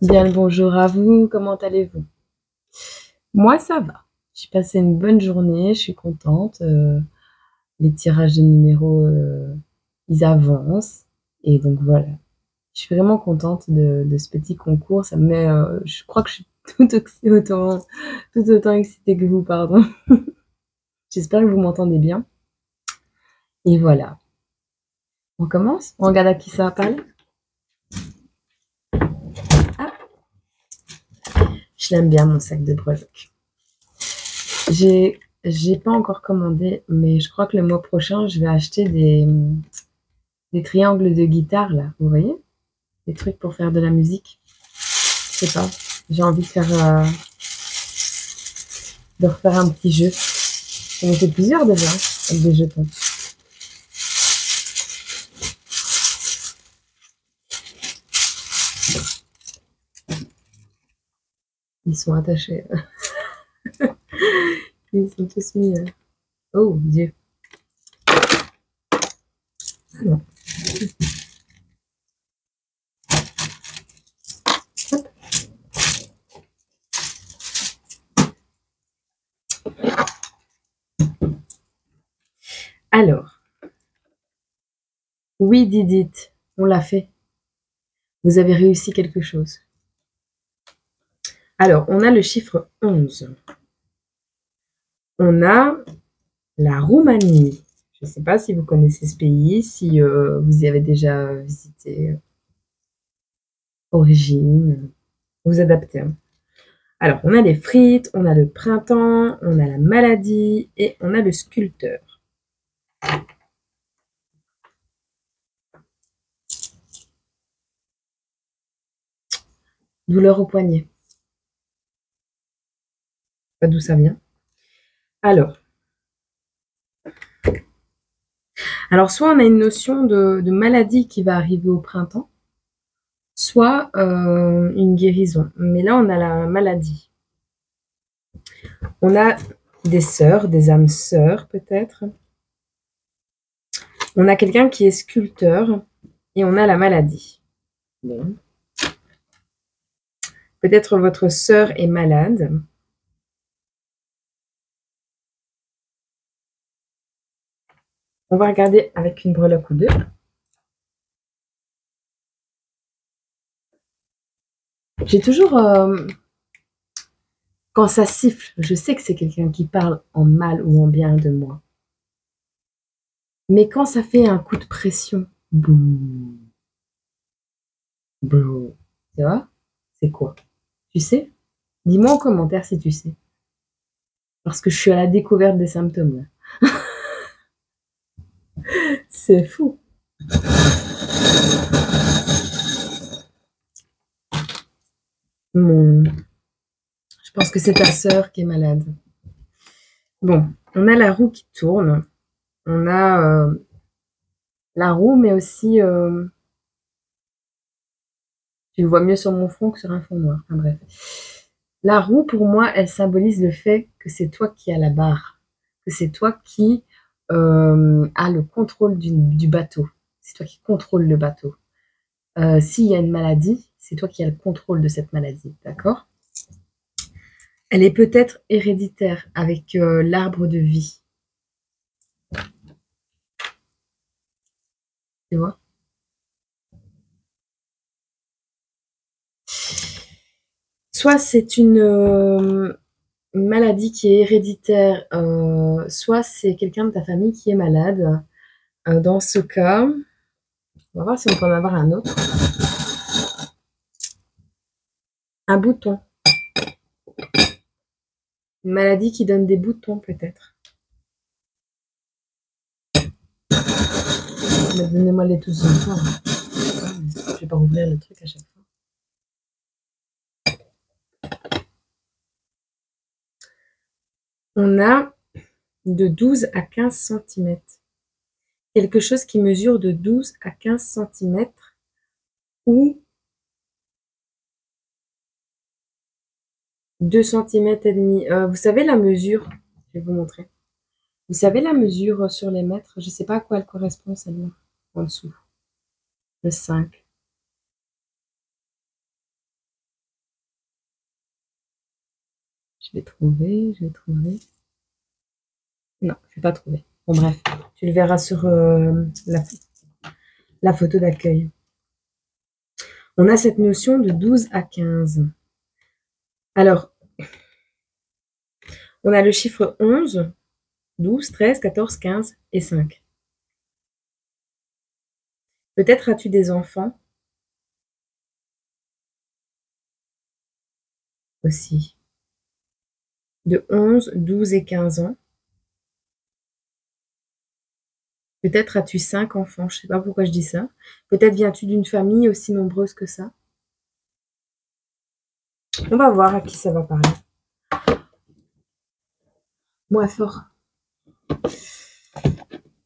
Bien le bonjour à vous, comment allez-vous? Moi, ça va. J'ai passé une bonne journée, je suis contente. Les tirages de numéros, ils avancent. Et donc voilà, je suis vraiment contente de ce petit concours. Ça me met, je crois que je suis tout autant excitée que vous, pardon. J'espère que vous m'entendez bien. Et voilà, on commence? On regarde à qui ça va parler? Ah, je l'aime bien mon sac de breloques. J'ai pas encore commandé, mais je crois que le mois prochain, je vais acheter des triangles de guitare, là, vous voyez? Des trucs pour faire de la musique. Je sais pas, j'ai envie de refaire un petit jeu. J'en ai fait plusieurs déjà, avec des jetons. Ils sont attachés. Ils sont tous mis. Oh, Dieu. Ah non. Hop. Alors, oui, Didit, on l'a fait. Vous avez réussi quelque chose. Alors, on a le chiffre 11. On a la Roumanie. Je ne sais pas si vous connaissez ce pays, si vous y avez déjà visité. Origine, vous adaptez. Hein. Alors, on a les frites, on a le printemps, on a la maladie et on a le sculpteur. Douleur au poignet. Pas d'où ça vient. Alors, soit on a une notion de maladie qui va arriver au printemps, soit une guérison. Mais là, on a la maladie. On a des sœurs, des âmes sœurs peut-être. On a quelqu'un qui est sculpteur et on a la maladie. Bon. Peut-être votre sœur est malade. On va regarder avec une breloque ou deux. J'ai toujours, quand ça siffle, je sais que c'est quelqu'un qui parle en mal ou en bien de moi. Mais quand ça fait un coup de pression, boum, boum, tu vois, c'est quoi? Tu sais? Dis-moi en commentaire si tu sais. Parce que je suis à la découverte des symptômes là. C'est fou. Mon... Je pense que c'est ta sœur qui est malade. Bon, on a la roue qui tourne. On a la roue, mais aussi... tu le vois mieux sur mon front que sur un fond noir. Enfin, bref. La roue, pour moi, elle symbolise le fait que c'est toi qui as la barre. Que c'est toi qui as le contrôle du bateau. C'est toi qui contrôle le bateau. S'il y a une maladie, c'est toi qui as le contrôle de cette maladie. D'accord? Elle est peut-être héréditaire avec l'arbre de vie. Tu vois? Soit c'est une maladie qui est héréditaire, soit c'est quelqu'un de ta famille qui est malade. Dans ce cas, on va voir si on peut en avoir un autre. Un bouton. Une maladie qui donne des boutons, peut-être. Donnez-moi les tous en fois. Je vais pas rouvrir le truc à chaque fois. On a de 12 à 15 cm. Quelque chose qui mesure de 12 à 15 cm ou 2 cm et demi. Vous savez la mesure? Je vais vous montrer. Vous savez la mesure sur les mètres? Je ne sais pas à quoi elle correspond celle-là. En dessous. Le 5. Je vais trouver, je vais trouver. Non, je vais pas trouver. Bon, bref, tu le verras sur la photo d'accueil. On a cette notion de 12 à 15. Alors, on a le chiffre 11, 12, 13, 14, 15 et 5. Peut-être as-tu des enfants aussi, de 11, 12 et 15 ans. Peut-être as-tu 5 enfants, je ne sais pas pourquoi je dis ça. Peut-être viens-tu d'une famille aussi nombreuse que ça. On va voir à qui ça va parler. Moi, fort. Je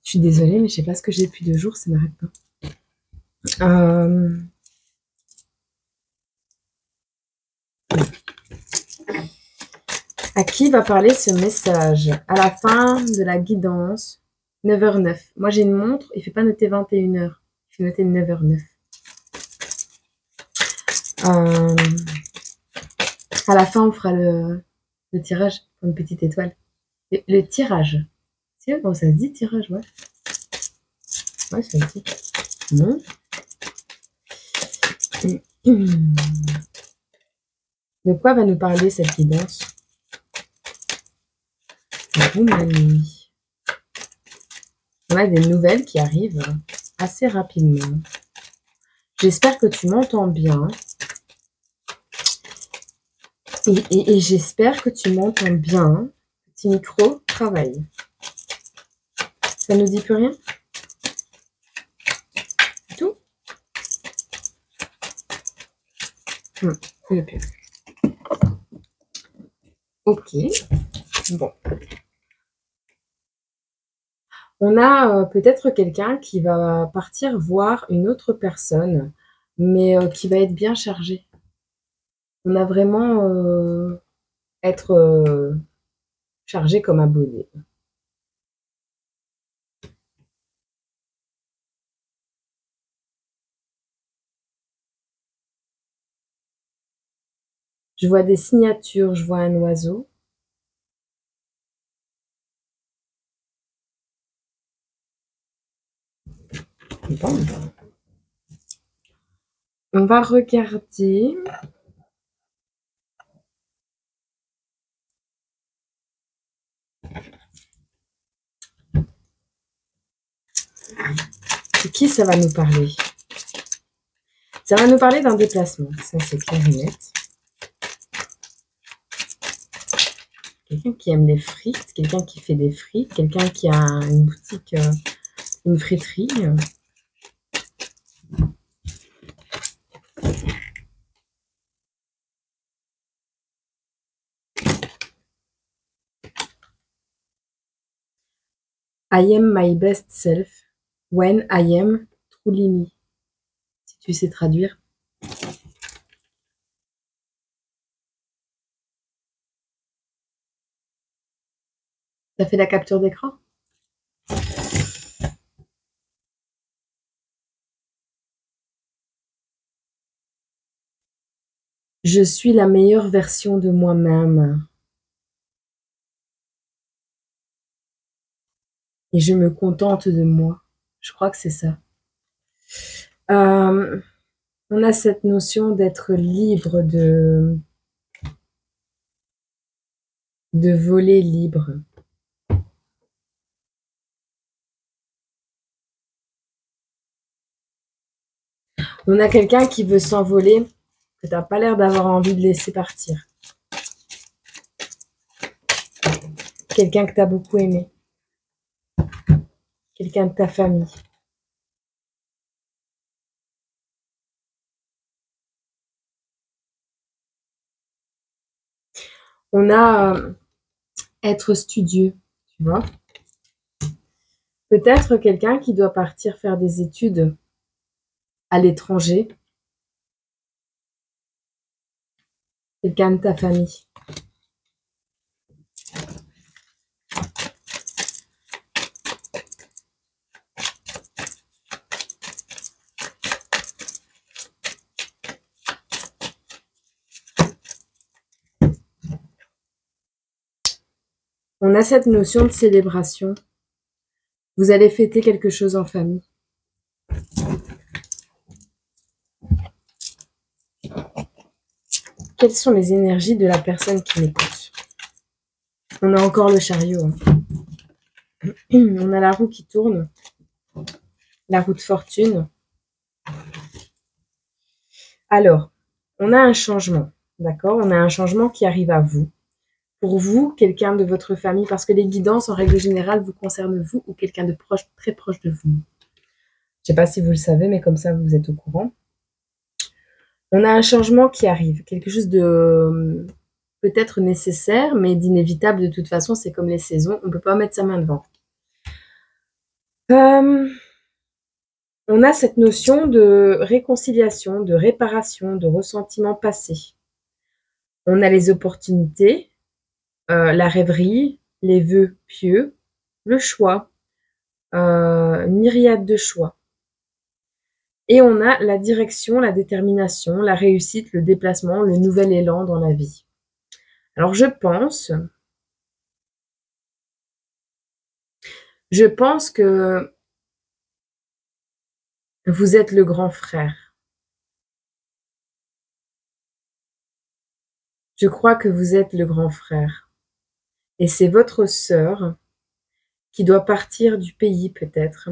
suis désolée, mais je ne sais pas ce que j'ai depuis 2 jours, ça n'arrête pas. À qui va parler ce message? À la fin de la guidance, 9h09. Moi, j'ai une montre, il ne fait pas noter 21h. Il fait noter 9h09. À la fin, on fera le tirage pour une petite étoile. Le tirage. C'est bon, ça se dit tirage, ouais. Ouais, ça se dit. Non. De quoi va nous parler cette guidance? On a des nouvelles qui arrivent assez rapidement. J'espère que tu m'entends bien. Et j'espère que tu m'entends bien. Petit micro, travaille. Ça nous dit plus rien? Tout? Le plus. Ok. Bon. On a peut-être quelqu'un qui va partir voir une autre personne, mais qui va être bien chargé. On a vraiment être chargé comme abonné. Je vois des signatures, je vois un oiseau. Bon. On va regarder. De qui ça va nous parler? Ça va nous parler d'un déplacement. Ça, c'est clair et net. Quelqu'un qui aime les frites, quelqu'un qui fait des frites, quelqu'un qui a une boutique, une friterie. I am my best self when I am truly me. Si tu sais traduire. T'as fait la capture d'écran? Je suis la meilleure version de moi-même. Et je me contente de moi. Je crois que c'est ça. On a cette notion d'être libre, de voler libre. On a quelqu'un qui veut s'envoler, que tu n'as pas l'air d'avoir envie de laisser partir. Quelqu'un que tu as beaucoup aimé. Quelqu'un de ta famille. On a être studieux, tu vois. Peut-être quelqu'un qui doit partir faire des études à l'étranger. Quelqu'un de ta famille. On a cette notion de célébration. Vous allez fêter quelque chose en famille. Quelles sont les énergies de la personne qui m'écoute? On a encore le chariot. On a la roue qui tourne. La roue de fortune. Alors, on a un changement. D'accord? On a un changement qui arrive à vous. Pour vous, quelqu'un de votre famille, parce que les guidances, en règle générale, vous concernent vous ou quelqu'un de proche, très proche de vous. Je ne sais pas si vous le savez, mais comme ça, vous êtes au courant. On a un changement qui arrive, quelque chose de peut-être nécessaire, mais d'inévitable de toute façon, c'est comme les saisons, on ne peut pas mettre sa main devant. On a cette notion de réconciliation, de réparation, de ressentiment passé. On a les opportunités, la rêverie, les vœux pieux, le choix, une myriade de choix. Et on a la direction, la détermination, la réussite, le déplacement, le nouvel élan dans la vie. Alors je pense que vous êtes le grand frère. Je crois que vous êtes le grand frère. Et c'est votre sœur qui doit partir du pays peut-être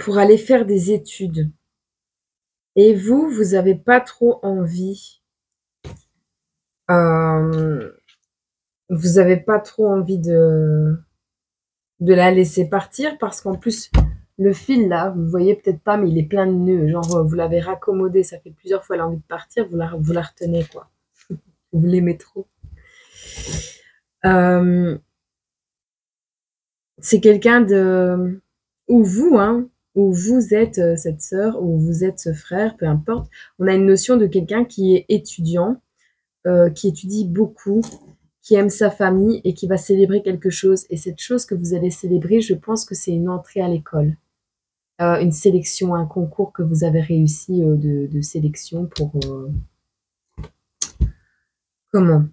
pour aller faire des études. Et vous n'avez pas trop envie. Vous n'avez pas trop envie de la laisser partir parce qu'en plus, le fil là, vous voyez peut-être pas, mais il est plein de nœuds. Genre, vous l'avez raccommodé, ça fait plusieurs fois l'envie de partir, vous la retenez, quoi. Vous l'aimez trop. C'est quelqu'un de... Ou vous, hein, ou vous êtes cette sœur, ou vous êtes ce frère, peu importe. On a une notion de quelqu'un qui est étudiant, qui étudie beaucoup, qui aime sa famille et qui va célébrer quelque chose. Et cette chose que vous allez célébrer, je pense que c'est une entrée à l'école. Une sélection, un concours que vous avez réussi de sélection pour... Comment?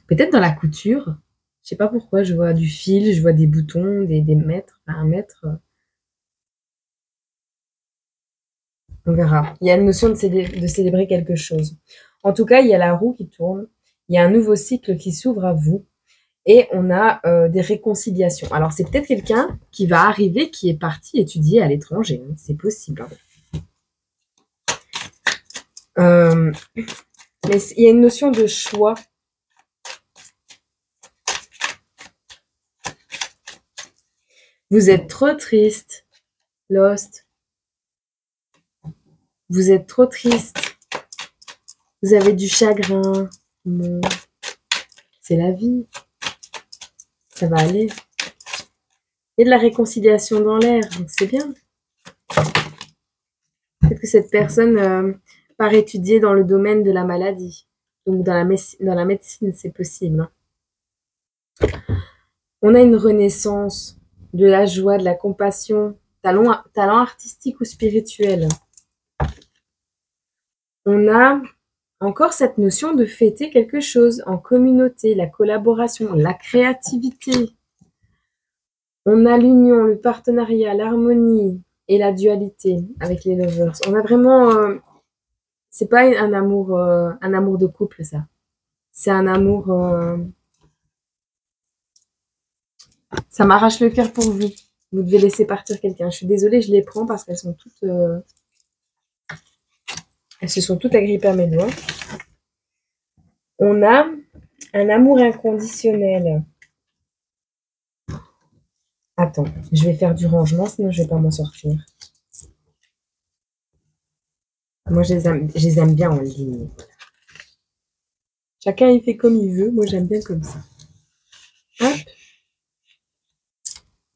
Peut-être dans la couture. Je sais pas pourquoi, je vois du fil, je vois des boutons, des mètres, un mètre. On verra. Il y a une notion de célébrer quelque chose. En tout cas, il y a la roue qui tourne. Il y a un nouveau cycle qui s'ouvre à vous. Et on a des réconciliations. Alors, c'est peut-être quelqu'un qui va arriver, qui est parti étudier à l'étranger. Hein. C'est possible. Hein. Mais il y a une notion de choix. Vous êtes trop triste, Lost. Vous êtes trop triste. Vous avez du chagrin. Non. C'est la vie. Ça va aller. Il y a de la réconciliation dans l'air, donc c'est bien. Peut-être que cette personne part étudier dans le domaine de la maladie. Donc dans la médecine, c'est possible. On a une renaissance de la joie, de la compassion, talent artistique ou spirituel. On a encore cette notion de fêter quelque chose en communauté, la collaboration, la créativité. On a l'union, le partenariat, l'harmonie et la dualité avec les lovers. On a vraiment... c'est pas un amour de couple, ça. C'est un amour... ça m'arrache le cœur pour vous. Vous devez laisser partir quelqu'un. Je suis désolée, je les prends parce qu'elles sont toutes... elles se sont toutes agrippées à mes doigts. On a un amour inconditionnel. Attends, je vais faire du rangement, sinon je vais pas m'en sortir. Moi, je les aime bien en ligne. Chacun, il fait comme il veut. Moi, j'aime bien comme ça. Hop.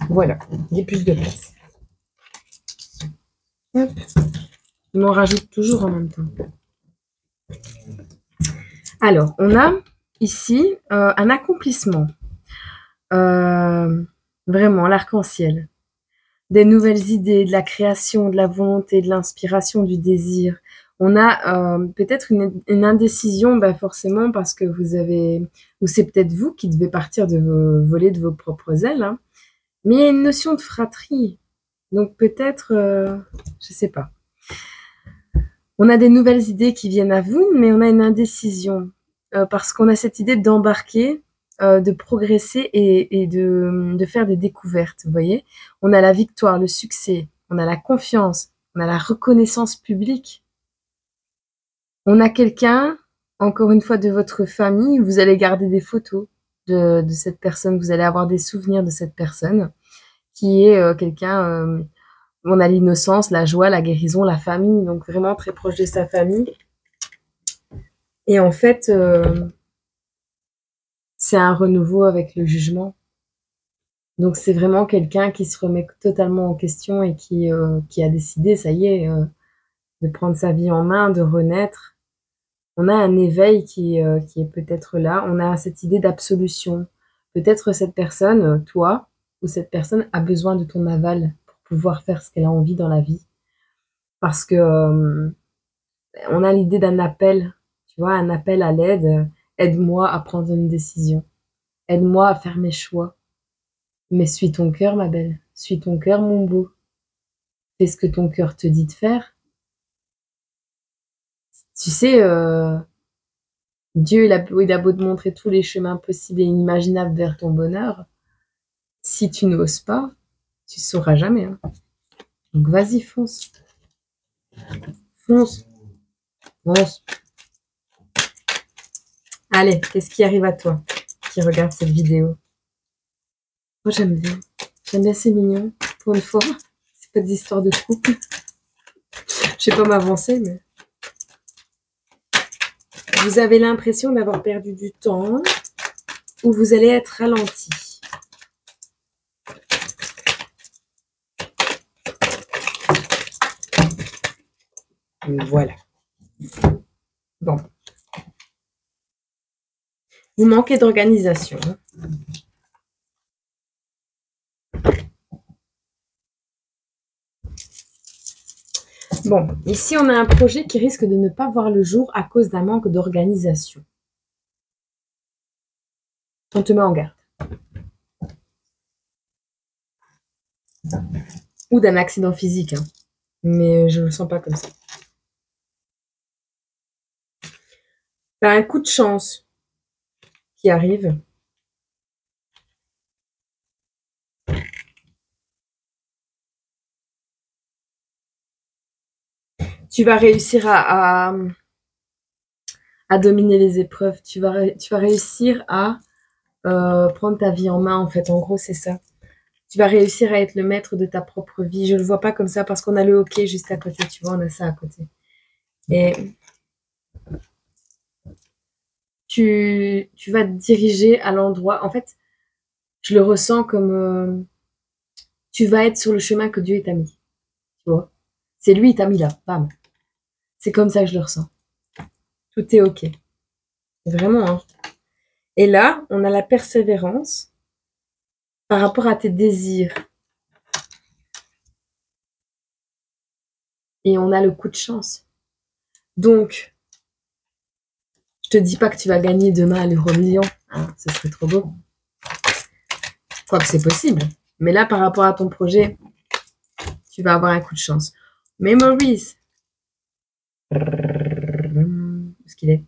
Voilà, j'ai plus de place. Hop. On en rajoute toujours en même temps. Alors, on a ici un accomplissement. Vraiment, l'arc-en-ciel. Des nouvelles idées, de la création, de la volonté, de l'inspiration, du désir. On a peut-être une indécision, bah forcément parce que vous avez, ou c'est peut-être vous qui devez partir voler de vos propres ailes, hein. Mais il y a une notion de fratrie. Donc peut-être, je sais pas. On a des nouvelles idées qui viennent à vous, mais on a une indécision. Parce qu'on a cette idée d'embarquer, de progresser et de faire des découvertes, vous voyez. On a la victoire, le succès, on a la confiance, on a la reconnaissance publique. On a quelqu'un, encore une fois, de votre famille, vous allez garder des photos de cette personne, vous allez avoir des souvenirs de cette personne, qui est quelqu'un, on a l'innocence, la joie, la guérison, la famille, donc vraiment très proche de sa famille. Et en fait, c'est un renouveau avec le jugement. Donc c'est vraiment quelqu'un qui se remet totalement en question et qui a décidé, ça y est, de prendre sa vie en main, de renaître. On a un éveil qui est peut-être là. On a cette idée d'absolution. Peut-être cette personne, toi, ou cette personne a besoin de ton aval pour pouvoir faire ce qu'elle a envie dans la vie. Parce que on a l'idée d'un appel, tu vois, un appel à l'aide. Aide-moi à prendre une décision. Aide-moi à faire mes choix. Mais suis ton cœur, ma belle. Suis ton cœur, mon beau. Fais ce que ton cœur te dit de faire. Tu sais, Dieu, il a beau te montrer tous les chemins possibles et inimaginables vers ton bonheur. Si tu n'oses pas, tu sauras jamais, hein. Donc vas-y, fonce. Fonce. Fonce. Allez, qu'est-ce qui arrive à toi qui regarde cette vidéo? Moi, j'aime bien. J'aime bien, c'est mignon. Pour une fois, c'est pas des histoires de couple. Je sais pas m'avancer, mais... Vous avez l'impression d'avoir perdu du temps ou vous allez être ralenti. Voilà. Bon. Vous manquez d'organisation. Bon, ici on a un projet qui risque de ne pas voir le jour à cause d'un manque d'organisation. On te met en garde. Ou d'un accident physique, hein. Mais je ne le sens pas comme ça. T'as un coup de chance qui arrive. Tu vas réussir à dominer les épreuves. Tu vas réussir à prendre ta vie en main, en fait. En gros, c'est ça. Tu vas réussir à être le maître de ta propre vie. Je ne le vois pas comme ça parce qu'on a le hockey juste à côté. Tu vois, on a ça à côté. Et tu vas te diriger à l'endroit. En fait, je le ressens comme tu vas être sur le chemin que Dieu t'a mis. Tu vois, c'est lui, il t'a mis là. Bam. C'est comme ça que je le ressens. Tout est OK. Vraiment, hein. Et là, on a la persévérance par rapport à tes désirs. Et on a le coup de chance. Donc, je te dis pas que tu vas gagner demain à l'euro-million. Hein, ce serait trop beau. Quoique c'est possible. Mais là, par rapport à ton projet, tu vas avoir un coup de chance. Memories. Où est-ce qu'il est?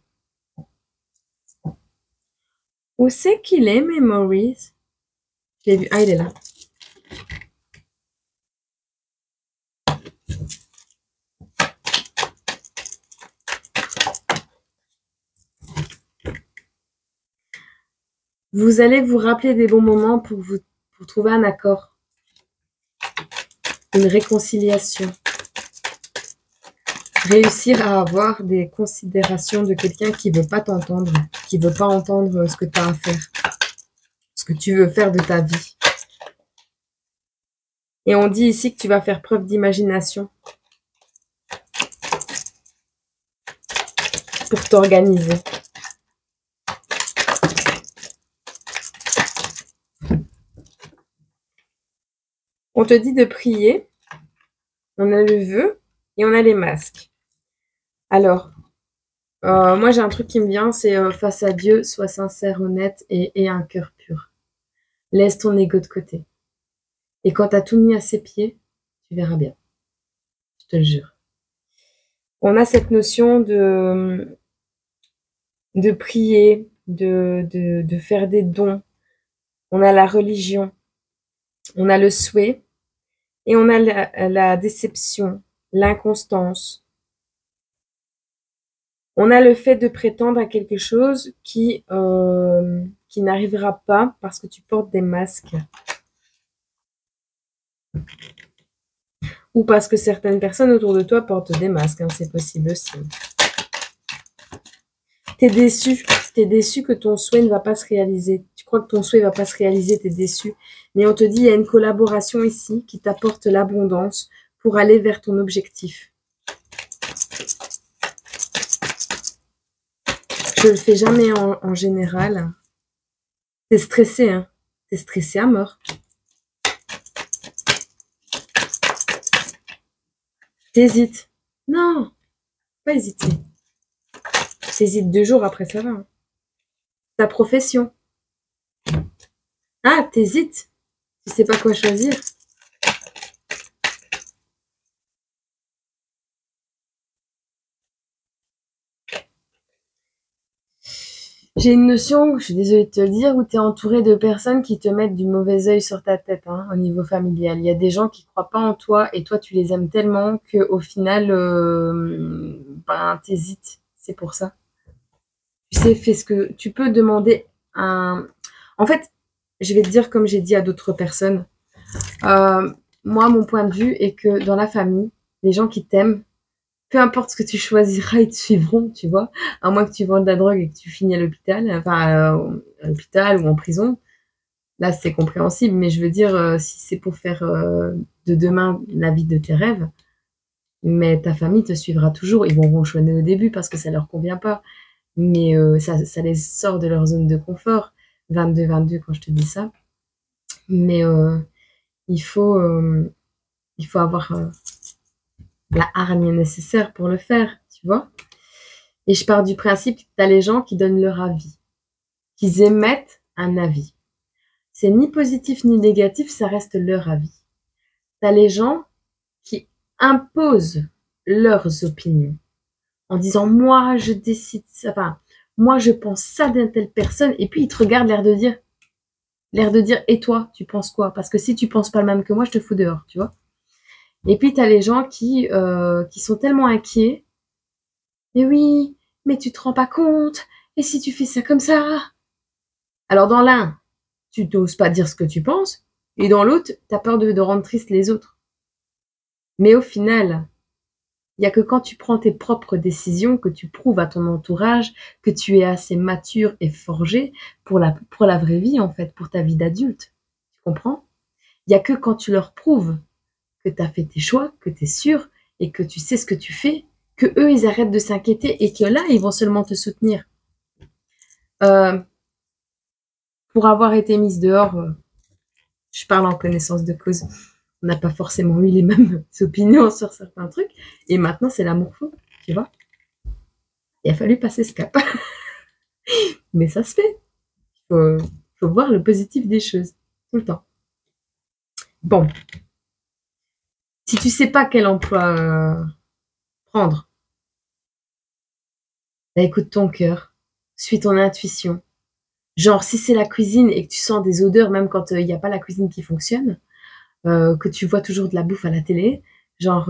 Où c'est qu'il est, Memories? Je l'ai vu. Ah, il est là. Vous allez vous rappeler des bons moments pour trouver un accord. Une réconciliation. Réussir à avoir des considérations de quelqu'un qui ne veut pas t'entendre, qui ne veut pas entendre ce que tu as à faire, ce que tu veux faire de ta vie. Et on dit ici que tu vas faire preuve d'imagination pour t'organiser. On te dit de prier, on a le vœu et on a les masques. Alors, moi j'ai un truc qui me vient, c'est face à Dieu, sois sincère, honnête et un cœur pur. Laisse ton ego de côté. Et quand tu as tout mis à ses pieds, tu verras bien. Je te le jure. On a cette notion de prier, de faire des dons. On a la religion, on a le souhait et on a la déception, l'inconstance. On a le fait de prétendre à quelque chose qui n'arrivera pas parce que tu portes des masques. Ou parce que certaines personnes autour de toi portent des masques, hein, c'est possible aussi. T'es déçu que ton souhait ne va pas se réaliser. Tu crois que ton souhait ne va pas se réaliser, t'es déçu. Mais on te dit, il y a une collaboration ici qui t'apporte l'abondance pour aller vers ton objectif. Je le fais jamais en général. T'es stressé, hein. T'es stressé à mort. T'hésites. Non, pas hésiter. T'hésites 2 jours après, ça va. Hein. Ta profession. Ah, t'hésites. Tu sais pas quoi choisir. J'ai une notion, je suis désolée de te le dire, où tu es entouré de personnes qui te mettent du mauvais œil sur ta tête, hein, au niveau familial. Il y a des gens qui croient pas en toi et toi, tu les aimes tellement qu'au final, ben, t'hésites. C'est pour ça. Tu sais, fais ce que tu peux demander un. En fait, je vais te dire comme j'ai dit à d'autres personnes. Euh, Moi, mon point de vue est que dans la famille, les gens qui t'aiment, peu importe ce que tu choisiras, ils te suivront, tu vois. À moins que tu vendes de la drogue et que tu finis à l'hôpital, enfin, à l'hôpital ou en prison. Là, c'est compréhensible, mais je veux dire, si c'est pour faire de demain la vie de tes rêves, mais ta famille te suivra toujours. Ils vont ronchonner au début parce que ça leur convient pas, mais ça les sort de leur zone de confort. 22-22 quand je te dis ça. Mais il faut, euh, il faut avoir la hargne nécessaire pour le faire, tu vois. Et je pars du principe que tu as les gens qui donnent leur avis, qu'ils émettent un avis. C'est ni positif ni négatif, ça reste leur avis. Tu as les gens qui imposent leurs opinions en disant moi je décide ça, enfin moi je pense ça d'une telle personne et puis ils te regardent l'air de dire et toi tu penses quoi? Parce que si tu penses pas le même que moi je te fous dehors, tu vois. Et puis tu as les gens qui sont tellement inquiets. Mais oui, mais tu te rends pas compte. Et si tu fais ça comme ça? Alors dans l'un, tu n'oses pas dire ce que tu penses. Et dans l'autre, tu as peur de rendre triste les autres. Mais au final, il n'y a que quand tu prends tes propres décisions que tu prouves à ton entourage que tu es assez mature et forgé pour la vraie vie, en fait, pour ta vie d'adulte. Tu comprends? Il n'y a que quand tu leur prouves que tu as fait tes choix, que tu es sûr et que tu sais ce que tu fais, que eux, ils arrêtent de s'inquiéter et que là, ils vont seulement te soutenir. Euh, pour avoir été mise dehors, je parle en connaissance de cause. On n'a pas forcément eu les mêmes opinions sur certains trucs. Et maintenant, c'est l'amour fou, tu vois. Il a fallu passer ce cap. Mais ça se fait. Il faut voir le positif des choses, tout le temps. Bon, si tu sais pas quel emploi prendre, bah, écoute ton cœur, suis ton intuition. Genre, si c'est la cuisine et que tu sens des odeurs, même quand il n'y a pas la cuisine qui fonctionne, que tu vois toujours de la bouffe à la télé, genre,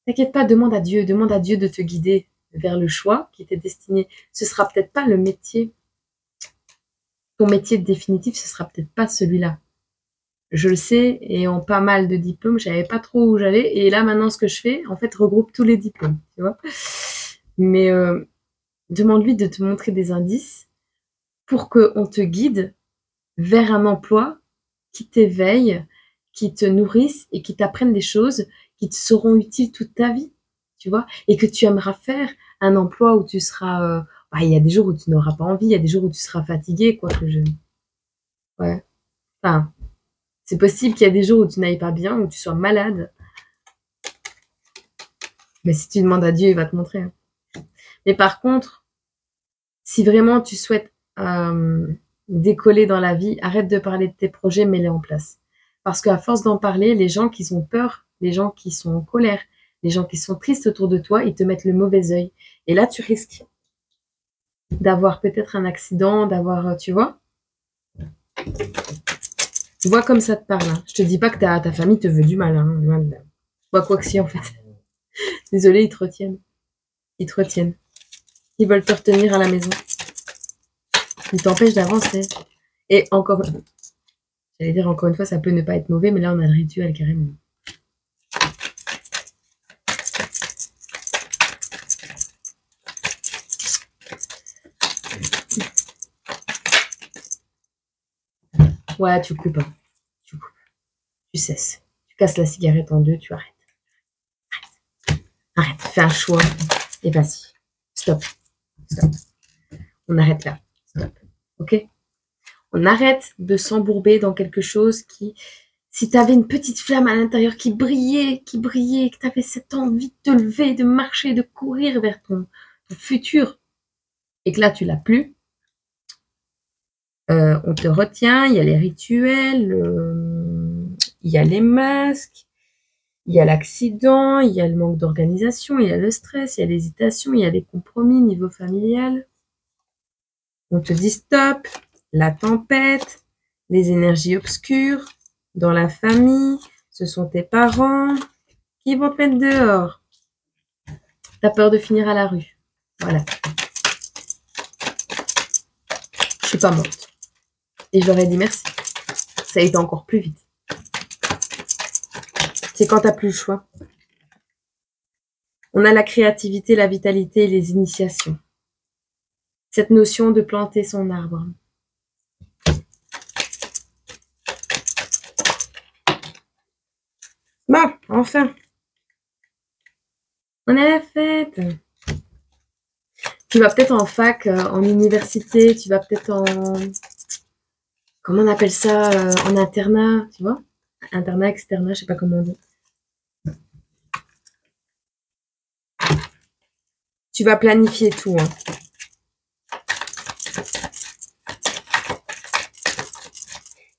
t'inquiète pas, demande à Dieu de te guider vers le choix qui t'est destiné. Ce sera peut-être pas le métier, ton métier définitif, ce sera peut-être pas celui-là. Je le sais, et en pas mal de diplômes, je savais pas trop où j'allais, et là maintenant ce que je fais, en fait, regroupe tous les diplômes, tu vois. Mais demande-lui de te montrer des indices pour qu'on te guide vers un emploi qui t'éveille, qui te nourrisse et qui t'apprenne des choses qui te seront utiles toute ta vie, tu vois, et que tu aimeras faire un emploi où tu seras... bah, il y a des jours où tu n'auras pas envie, il y a des jours où tu seras fatigué, quoi que je... Ouais. Enfin, c'est possible qu'il y a des jours où tu n'ailles pas bien, où tu sois malade. Mais si tu demandes à Dieu, il va te montrer. Hein. Mais par contre, si vraiment tu souhaites décoller dans la vie, arrête de parler de tes projets, mets-les en place. Parce qu'à force d'en parler, les gens qui ont peur, les gens qui sont en colère, les gens qui sont tristes autour de toi, ils te mettent le mauvais œil. Et là, tu risques d'avoir peut-être un accident, d'avoir, tu vois. Tu vois comme ça te parle. Hein. Je te dis pas que ta famille te veut du mal. Hein, loin de là. Bah, quoi que si, en fait. Désolée, ils te retiennent. Ils te retiennent. Ils veulent te retenir à la maison. Ils t'empêchent d'avancer. Et encore, j'allais dire encore une fois, ça peut ne pas être mauvais, mais là, on a le rituel carrément. Ouais, tu coupes. Hein. Tu coupes. Tu cesses. Tu casses la cigarette en deux, tu arrêtes. Arrête. Fais un choix et vas-y. Stop. Stop. On arrête là. Stop. Ok? On arrête de s'embourber dans quelque chose qui, si tu avais une petite flamme à l'intérieur qui brillait, que tu avais cette envie de te lever, de marcher, de courir vers ton futur, et que là, tu l'as plus, on te retient, il y a les rituels, il y a les masques, il y a l'accident, il y a le manque d'organisation, il y a le stress, il y a l'hésitation, il y a les compromis niveau familial. On te dit stop, la tempête, les énergies obscures, dans la famille, ce sont tes parents qui vont te mettre dehors. T'as peur de finir à la rue. Voilà. Je suis pas morte. Et j'aurais dit merci. Ça a été encore plus vite. C'est quand t'as plus le choix. On a la créativité, la vitalité et les initiations. Cette notion de planter son arbre. Bon, enfin. On est à la fête. Tu vas peut-être en fac, en université, tu vas peut-être en... Comment on appelle ça, en internat, tu vois? Internat, externat, je sais pas comment on dit. Tu vas planifier tout. Hein.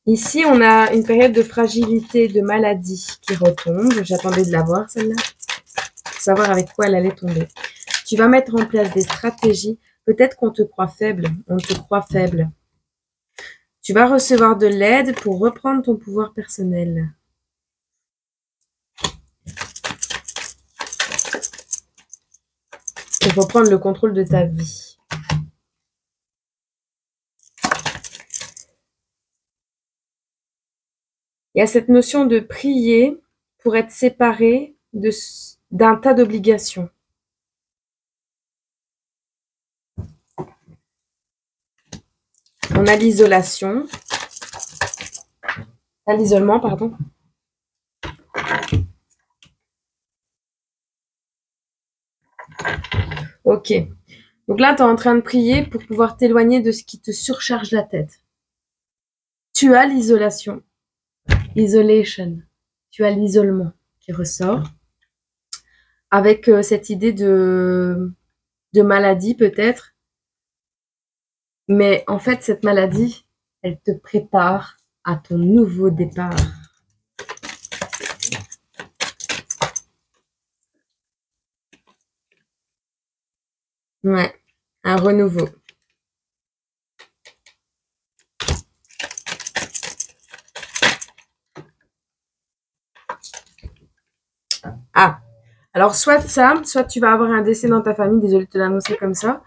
Ici, on a une période de fragilité, de maladie qui retombe. J'attendais de la voir, celle-là. Pour savoir avec quoi elle allait tomber. Tu vas mettre en place des stratégies. Peut-être qu'on te croit faible. On te croit faible. Tu vas recevoir de l'aide pour reprendre ton pouvoir personnel. Pour reprendre le contrôle de ta vie. Il y a cette notion de prier pour être séparé d'un tas d'obligations. On a l'isolation. L'isolement, pardon. Ok. Donc là, tu es en train de prier pour pouvoir t'éloigner de ce qui te surcharge la tête. Tu as l'isolation. Isolation. Tu as l'isolement qui ressort. Avec cette idée de maladie peut-être. Mais en fait, cette maladie, elle te prépare à ton nouveau départ. Ouais, un renouveau. Ah, alors soit ça, soit tu vas avoir un décès dans ta famille, désolée de te l'annoncer comme ça,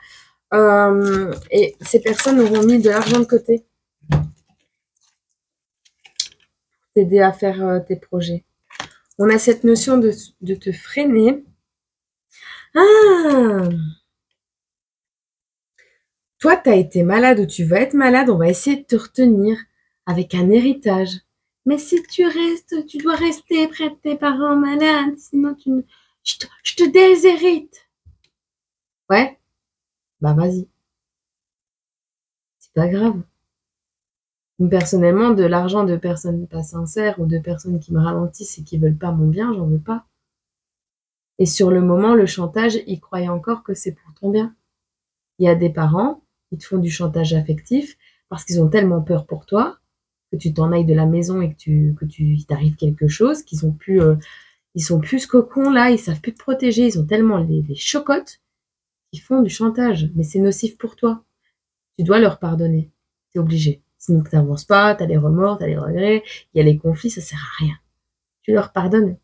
et ces personnes auront mis de l'argent de côté pour t'aider à faire tes projets. On a cette notion de te freiner. Ah, toi, tu as été malade ou tu vas être malade, on va essayer de te retenir avec un héritage. Mais si tu restes, tu dois rester près de tes parents malades, sinon je te déshérite. Ouais, bah vas-y. C'est pas grave. Personnellement, de l'argent de personnes pas sincères ou de personnes qui me ralentissent et qui veulent pas mon bien, j'en veux pas. Et sur le moment, le chantage, ils croyaient encore que c'est pour ton bien. Il y a des parents qui te font du chantage affectif parce qu'ils ont tellement peur pour toi que tu t'en ailles de la maison et qu'il t'arrive quelque chose, qu'ils ont plus, ils sont plus ce cocon là, ils savent plus te protéger, ils ont tellement les chocottes qu'ils font du chantage. Mais c'est nocif pour toi. Tu dois leur pardonner. Tu es obligé. Sinon, tu n'avances pas, tu as les remords, tu as les regrets, il y a les conflits, ça sert à rien. Tu leur pardonnes.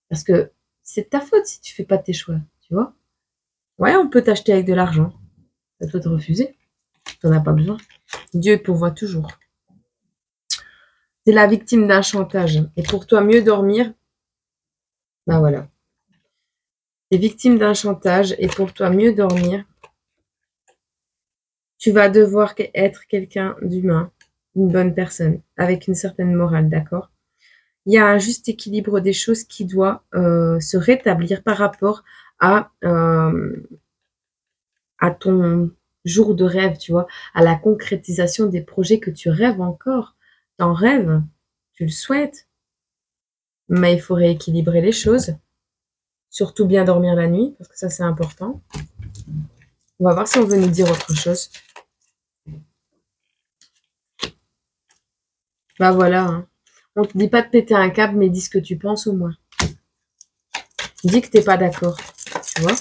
Parce que c'est de ta faute si tu fais pas tes choix, tu vois. Ouais, on peut t'acheter avec de l'argent. Ça doit te refuser. Tu n'en as pas besoin. Dieu pourvoit toujours. C'est la victime d'un chantage. Et pour toi, mieux dormir, ben voilà. T'es victime d'un chantage et pour toi, mieux dormir, tu vas devoir être quelqu'un d'humain, une bonne personne, avec une certaine morale, d'accord? Il y a un juste équilibre des choses qui doit se rétablir par rapport à ton jour de rêve, tu vois, à la concrétisation des projets que tu rêves encore. T'en rêves, tu le souhaites, mais il faut rééquilibrer les choses. Surtout bien dormir la nuit, parce que ça, c'est important. On va voir si on veut nous dire autre chose. Bah voilà, hein. On te dit pas de péter un câble, mais dis ce que tu penses au moins. Dis que t'es pas d'accord, tu vois.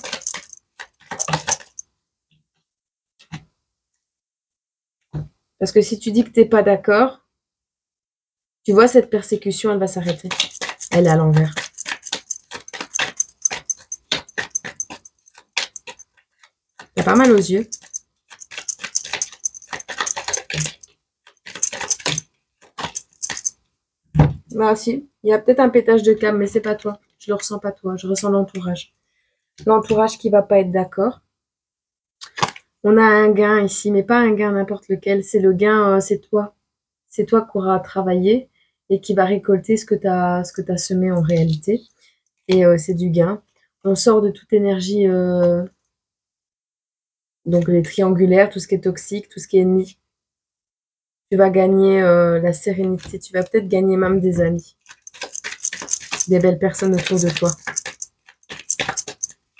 Parce que si tu dis que t'es pas d'accord, tu vois, cette persécution, elle va s'arrêter. Elle est à l'envers. T'as pas mal aux yeux. Bah si, il y a peut-être un pétage de câble, mais c'est pas toi. Je le ressens pas toi, je ressens l'entourage. L'entourage qui va pas être d'accord. On a un gain ici, mais pas un gain n'importe lequel. C'est le gain, c'est toi. C'est toi qui auras travaillé et qui va récolter ce que tu as semé en réalité. Et c'est du gain. On sort de toute énergie, donc les triangulaires, tout ce qui est toxique, tout ce qui est ennemi. Tu vas gagner la sérénité. Tu vas peut-être gagner même des amis. Des belles personnes autour de toi.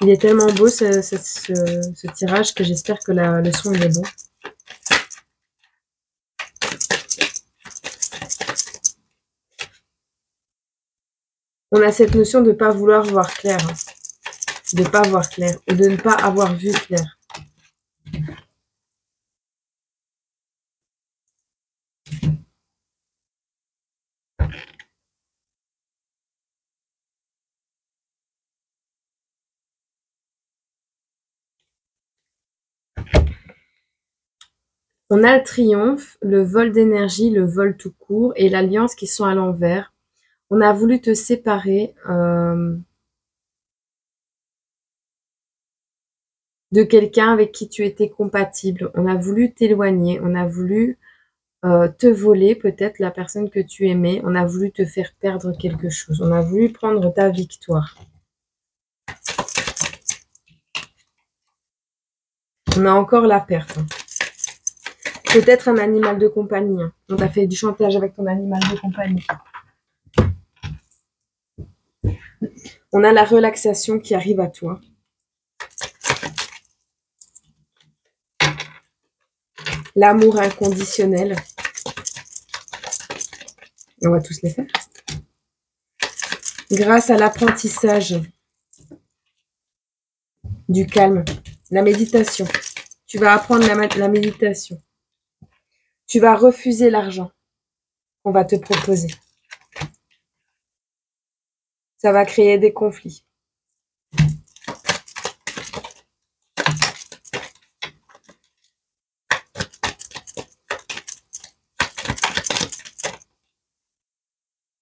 Il est tellement beau ce tirage que j'espère que le son il est bon. On a cette notion de ne pas vouloir voir clair. Hein. De ne pas voir clair. Ou de ne pas avoir vu clair. On a le triomphe, le vol d'énergie, le vol tout court et l'alliance qui sont à l'envers. On a voulu te séparer de quelqu'un avec qui tu étais compatible. On a voulu t'éloigner. On a voulu te voler peut-être la personne que tu aimais. On a voulu te faire perdre quelque chose. On a voulu prendre ta victoire. On a encore la perte. Hein. Peut-être un animal de compagnie. Hein. On t'a fait du chantage avec ton animal de compagnie. On a la relaxation qui arrive à toi. L'amour inconditionnel. Et on va tous les faire. Grâce à l'apprentissage du calme, la méditation. Tu vas apprendre la méditation. Tu vas refuser l'argent qu'on va te proposer. Ça va créer des conflits.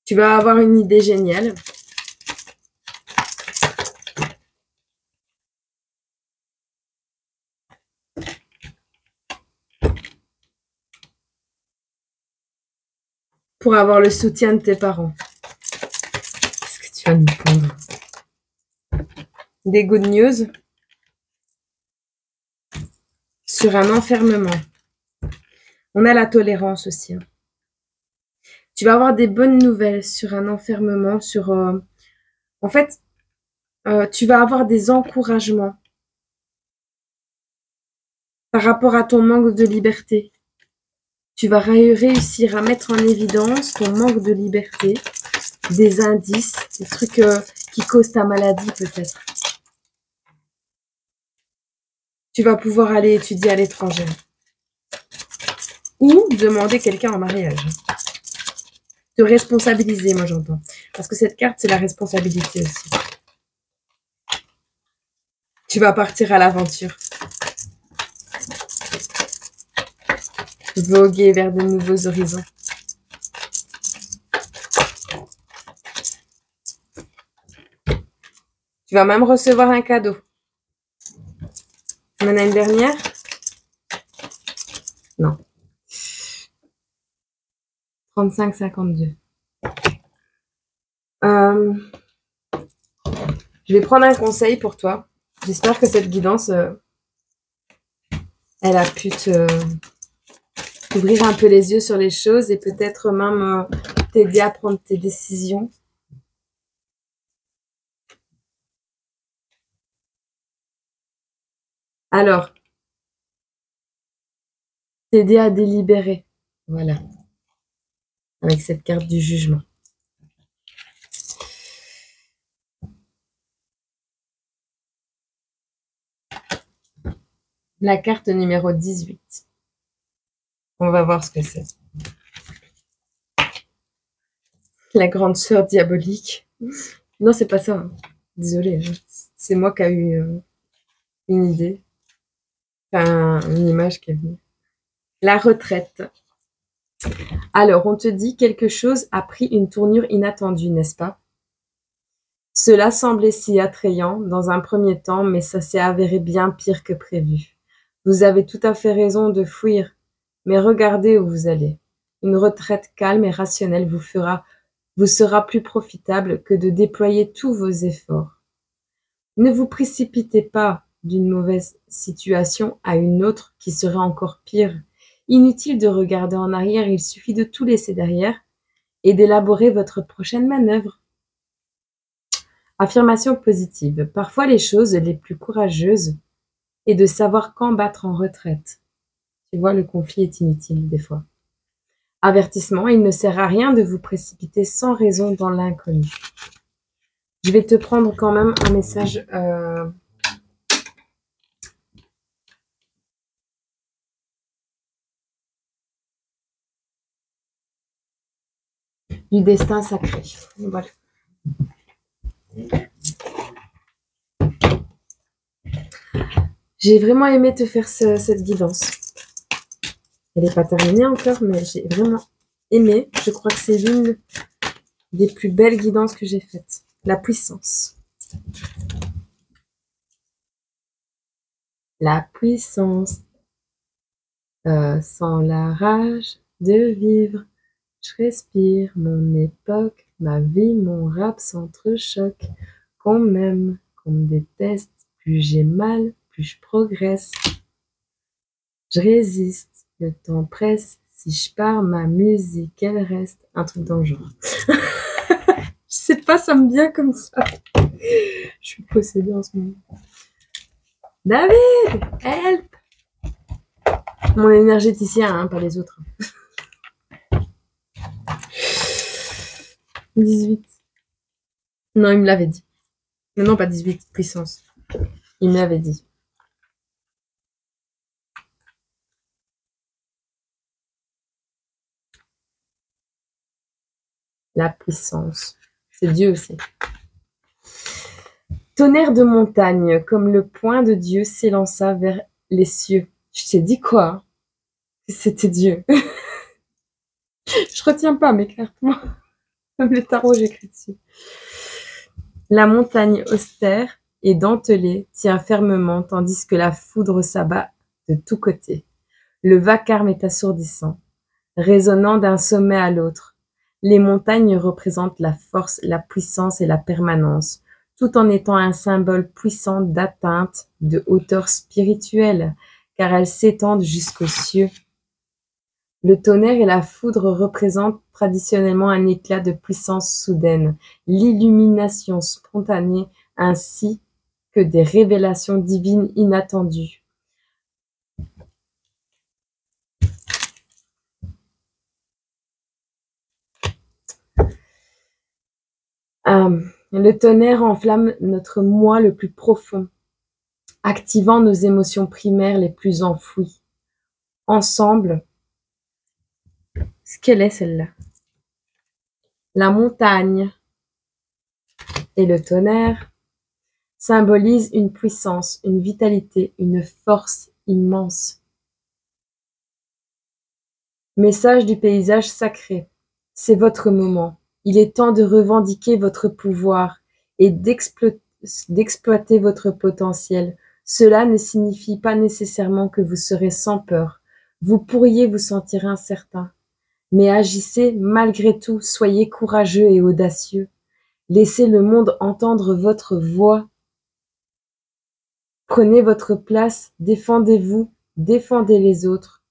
Tu vas avoir une idée géniale. Pour avoir le soutien de tes parents. Qu'est-ce que tu vas nous prendre? Des good news sur un enfermement. On a la tolérance aussi. Hein. Tu vas avoir des bonnes nouvelles sur un enfermement, sur... en fait, tu vas avoir des encouragements par rapport à ton manque de liberté. Tu vas réussir à mettre en évidence ton manque de liberté, des indices, des trucs qui causent ta maladie peut-être. Tu vas pouvoir aller étudier à l'étranger. Ou demander quelqu'un en mariage. Te responsabiliser, moi j'entends. Parce que cette carte, c'est la responsabilité aussi. Tu vas partir à l'aventure. Voguer vers de nouveaux horizons. Tu vas même recevoir un cadeau. On en a une dernière? Non. 35-52. Je vais prendre un conseil pour toi. J'espère que cette guidance, elle a pu t'ouvrir un peu les yeux sur les choses et peut-être même t'aider à prendre tes décisions. Alors, t'aider à délibérer. Voilà. Avec cette carte du jugement. La carte numéro 18. On va voir ce que c'est. La grande sœur diabolique. Non, c'est pas ça. Hein. Désolée. Hein. C'est moi qui ai eu une idée. Enfin, une image qui est venue. La retraite. Alors, on te dit quelque chose a pris une tournure inattendue, n'est-ce pas? Cela semblait si attrayant dans un premier temps, mais ça s'est avéré bien pire que prévu. Vous avez tout à fait raison de fuir, mais regardez où vous allez. Une retraite calme et rationnelle vous sera plus profitable que de déployer tous vos efforts. Ne vous précipitez pas d'une mauvaise situation à une autre qui serait encore pire. Inutile de regarder en arrière, il suffit de tout laisser derrière et d'élaborer votre prochaine manœuvre. Affirmation positive. Parfois les choses les plus courageuses est de savoir quand battre en retraite. Tu vois, le conflit est inutile des fois. Avertissement, il ne sert à rien de vous précipiter sans raison dans l'inconnu. Je vais te prendre quand même un message du destin sacré. Voilà. J'ai vraiment aimé te faire cette guidance. Elle n'est pas terminée encore, mais j'ai vraiment aimé. Je crois que c'est l'une des plus belles guidances que j'ai faites. La puissance. La puissance. Sans la rage de vivre. Je respire mon époque, ma vie, mon rap s'entrechoque. Qu'on m'aime, qu'on me déteste, plus j'ai mal, plus je progresse. Je résiste, le temps presse. Si je pars, ma musique, elle reste. Un truc dans le genre. Je sais pas, ça me vient comme ça. Je suis possédée en ce moment. David, help! Mon énergéticien, hein, pas les autres. 18. Non, il me l'avait dit. Non, pas 18, puissance. Il me l'avait dit. La puissance. C'est Dieu aussi. Tonnerre de montagne, comme le poing de Dieu s'élança vers les cieux. Je t'ai dit quoi? C'était Dieu. Je retiens pas mes cartes, moi. Comme les tarots, j'écris dessus. La montagne austère et dentelée tient fermement, tandis que la foudre s'abat de tous côtés. Le vacarme est assourdissant, résonnant d'un sommet à l'autre. Les montagnes représentent la force, la puissance et la permanence, tout en étant un symbole puissant d'atteinte, de hauteur spirituelle, car elles s'étendent jusqu'aux cieux. Le tonnerre et la foudre représentent traditionnellement un éclat de puissance soudaine, l'illumination spontanée, ainsi que des révélations divines inattendues. Le tonnerre enflamme notre moi le plus profond, activant nos émotions primaires les plus enfouies. Ensemble, quelle est celle-là? La montagne et le tonnerre symbolisent une puissance, une vitalité, une force immense. Message du paysage sacré. C'est votre moment. Il est temps de revendiquer votre pouvoir et d'exploiter votre potentiel. Cela ne signifie pas nécessairement que vous serez sans peur. Vous pourriez vous sentir incertain. Mais agissez malgré tout, soyez courageux et audacieux. Laissez le monde entendre votre voix. Prenez votre place, défendez-vous, défendez les autres.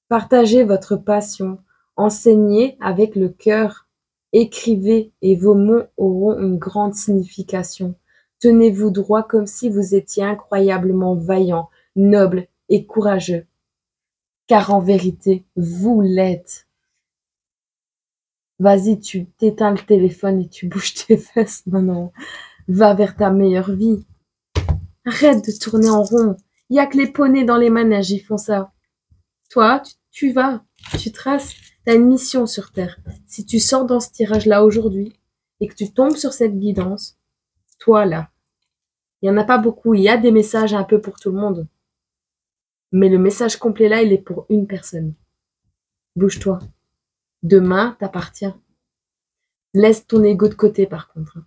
Partagez votre passion, enseignez avec le cœur, écrivez et vos mots auront une grande signification. Tenez-vous droit comme si vous étiez incroyablement vaillant, noble et courageux. Car en vérité, vous l'êtes. Vas-y, tu t'éteins le téléphone et tu bouges tes fesses maintenant. Va vers ta meilleure vie. Arrête de tourner en rond. Il y a que les poneys dans les manèges, ils font ça. Toi, tu vas, tu traces, tu as une mission sur Terre. Si tu sors dans ce tirage-là aujourd'hui et que tu tombes sur cette guidance, toi là, il n'y en a pas beaucoup. Il y a des messages un peu pour tout le monde. Mais le message complet là, il est pour une personne. Bouge-toi. Demain t'appartient. Laisse ton ego de côté par contre.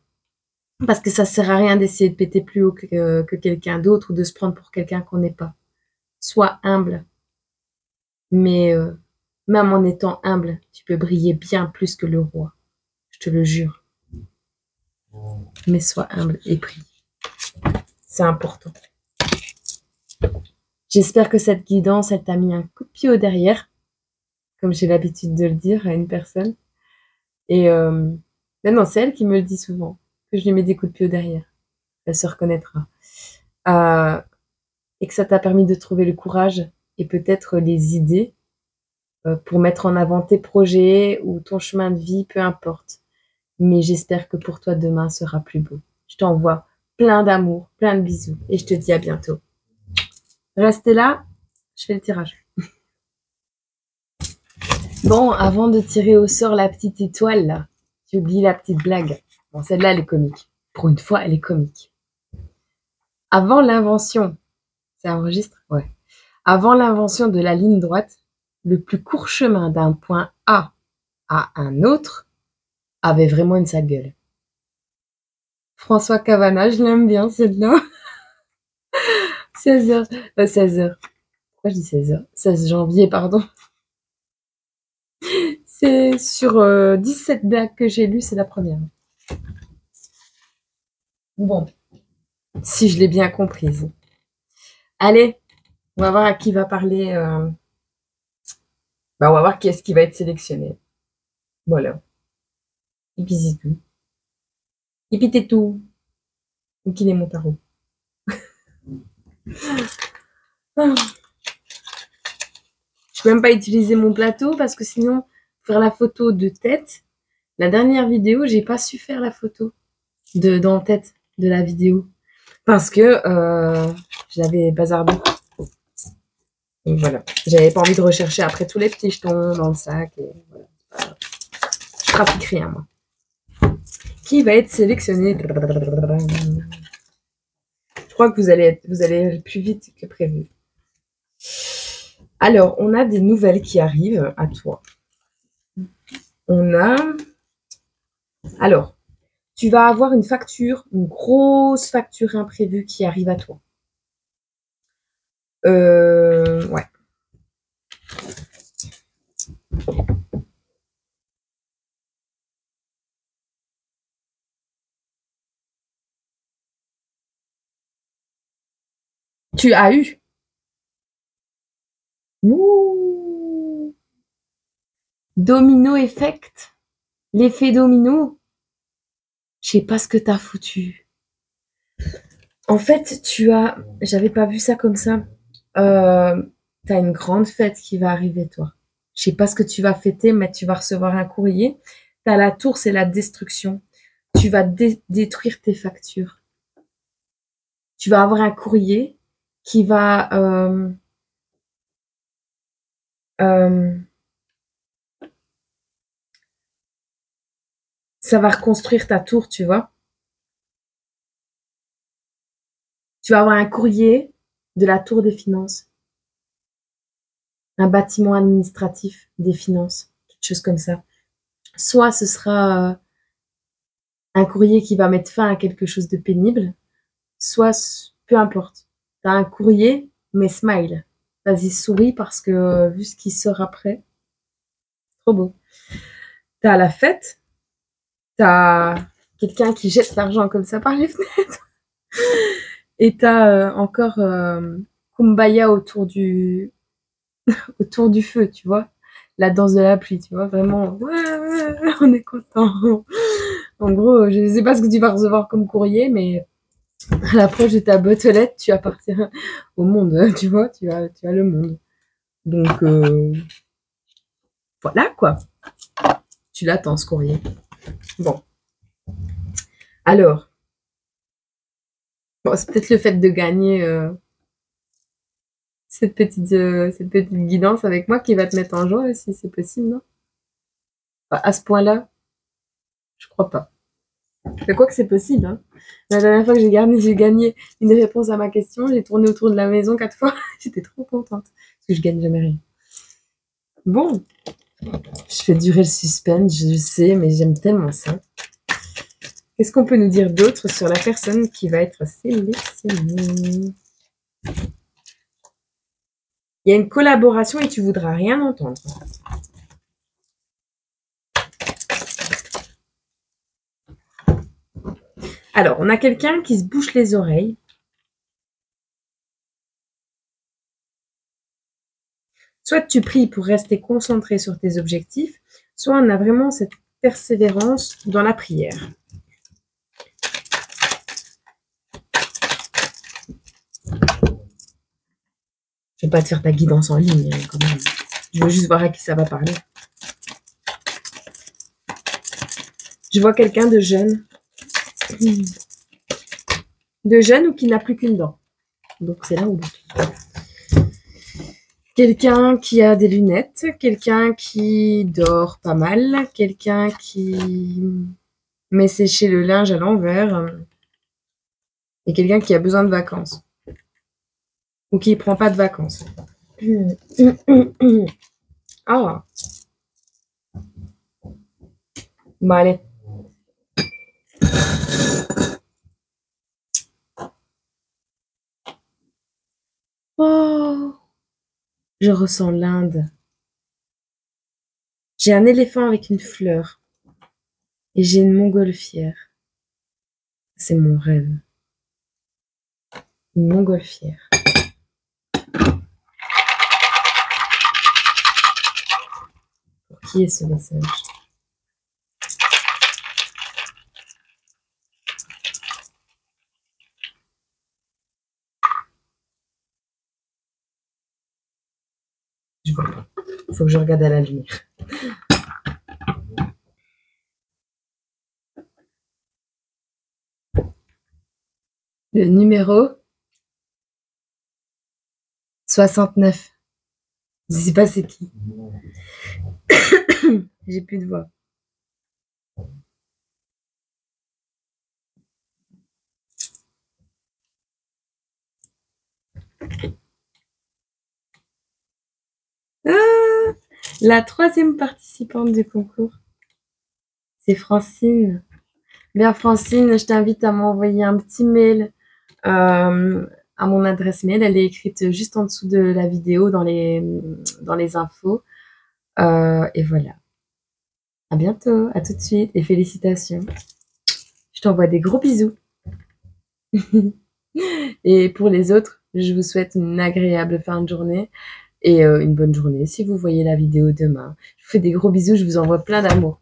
Parce que ça sert à rien d'essayer de péter plus haut que quelqu'un d'autre ou de se prendre pour quelqu'un qu'on n'est pas. Sois humble. Mais même en étant humble, tu peux briller bien plus que le roi. Je te le jure. Mais sois humble et prie. C'est important. J'espère que cette guidance, elle t'a mis un coup de pied au derrière, comme j'ai l'habitude de le dire à une personne. Et non, c'est elle qui me le dit souvent, que je lui mets des coups de pied au derrière. Elle se reconnaîtra. Et que ça t'a permis de trouver le courage et peut-être les idées pour mettre en avant tes projets ou ton chemin de vie, peu importe. Mais j'espère que pour toi, demain sera plus beau. Je t'envoie plein d'amour, plein de bisous et je te dis à bientôt. Restez là, je fais le tirage. Bon, avant de tirer au sort la petite étoile, là, j'ai oublié la petite blague. Bon, celle-là, elle est comique. Pour une fois, elle est comique. Avant l'invention, ça enregistre? Ouais. Avant l'invention de la ligne droite, le plus court chemin d'un point A à un autre avait vraiment une sale gueule. François Cavana, je l'aime bien, celle-là. 16h. 16h. Pourquoi je dis 16h? 16 janvier, pardon. C'est sur 17 blagues que j'ai lues, c'est la première. Bon, si je l'ai bien comprise. Allez, on va voir à qui va parler. On va voir qui est-ce qui va être sélectionné. Voilà. Et puis c'est tout. Et puis t'es tout. Ou qu'il est mon tarot. Ah. Je peux même pas utiliser mon plateau parce que sinon, faire la photo de tête, la dernière vidéo, j'ai pas su faire la photo dans tête de la vidéo parce que j'avais bazardé. Donc voilà, j'avais pas envie de rechercher après tous les petits jetons dans le sac. Et voilà. Je trafique rien, moi. Qui va être sélectionné? Je crois que vous allez aller plus vite que prévu. Alors, on a des nouvelles qui arrivent à toi. On a... Alors, tu vas avoir une facture, une grosse facture imprévue qui arrive à toi. Ouais. Tu as eu. Ouh. Domino effect. L'effet domino. Je sais pas ce que t'as foutu. En fait, j'avais pas vu ça comme ça. T'as une grande fête qui va arriver, toi. Je sais pas ce que tu vas fêter, mais tu vas recevoir un courrier. T'as la tour, c'est la destruction. Tu vas détruire tes factures. Tu vas avoir un courrier qui va euh, ça va reconstruire ta tour, tu vois. Tu vas avoir un courrier de la tour des finances, un bâtiment administratif des finances, quelque chose comme ça. Soit ce sera un courrier qui va mettre fin à quelque chose de pénible, soit peu importe. T'as un courrier, mais smile. Vas-y, souris parce que vu ce qui sort après, trop beau. T'as la fête, t'as quelqu'un qui jette l'argent comme ça par les fenêtres, et t'as encore Kumbaya autour du feu, tu vois. La danse de la pluie, tu vois, vraiment, ouais, on est content. En gros, je ne sais pas ce que tu vas recevoir comme courrier, mais à l'approche de ta boîte aux lettres, tu appartiens au monde, tu vois, tu as le monde. Donc, voilà, quoi. Tu l'attends, ce courrier. Bon. Alors, bon, c'est peut-être le fait de gagner cette petite guidance avec moi qui va te mettre en joie, si c'est possible, non? Enfin, à ce point-là, je crois pas. Mais quoi que c'est possible, hein. La dernière fois que j'ai gagné une réponse à ma question, j'ai tourné autour de la maison 4 fois. J'étais trop contente. Parce que je gagne jamais rien. Bon. Je fais durer le suspense, je sais, mais j'aime tellement ça. Qu'est-ce qu'on peut nous dire d'autre sur la personne qui va être sélectionnée? Il y a une collaboration et tu voudras rien entendre. Alors, on a quelqu'un qui se bouche les oreilles. Soit tu pries pour rester concentré sur tes objectifs, soit on a vraiment cette persévérance dans la prière. Je vais pas te faire ta guidance en ligne, quand même. Je veux juste voir à qui ça va parler. Je vois quelqu'un de jeune. De jeune ou qui n'a plus qu'une dent. Donc c'est là où... Quelqu'un qui a des lunettes, quelqu'un qui dort pas mal, quelqu'un qui met sécher le linge à l'envers et quelqu'un qui a besoin de vacances ou qui prend pas de vacances. Ah. Bon, allez. Oh. Je ressens l'Inde. J'ai un éléphant avec une fleur et j'ai une montgolfière. C'est mon rêve. Une montgolfière. Pour qui est ce message? Je vois pas. Il faut que je regarde à la lumière. Le numéro 69. Je sais pas c'est qui. J'ai plus de voix. Ah, la troisième participante du concours, c'est Francine. Bien Francine, je t'invite à m'envoyer un petit mail à mon adresse mail. Elle est écrite juste en dessous de la vidéo dans les infos. Et voilà. À bientôt, à tout de suite et félicitations. Je t'envoie des gros bisous. Et pour les autres, je vous souhaite une agréable fin de journée et une bonne journée si vous voyez la vidéo demain. Je vous fais des gros bisous, je vous envoie plein d'amour.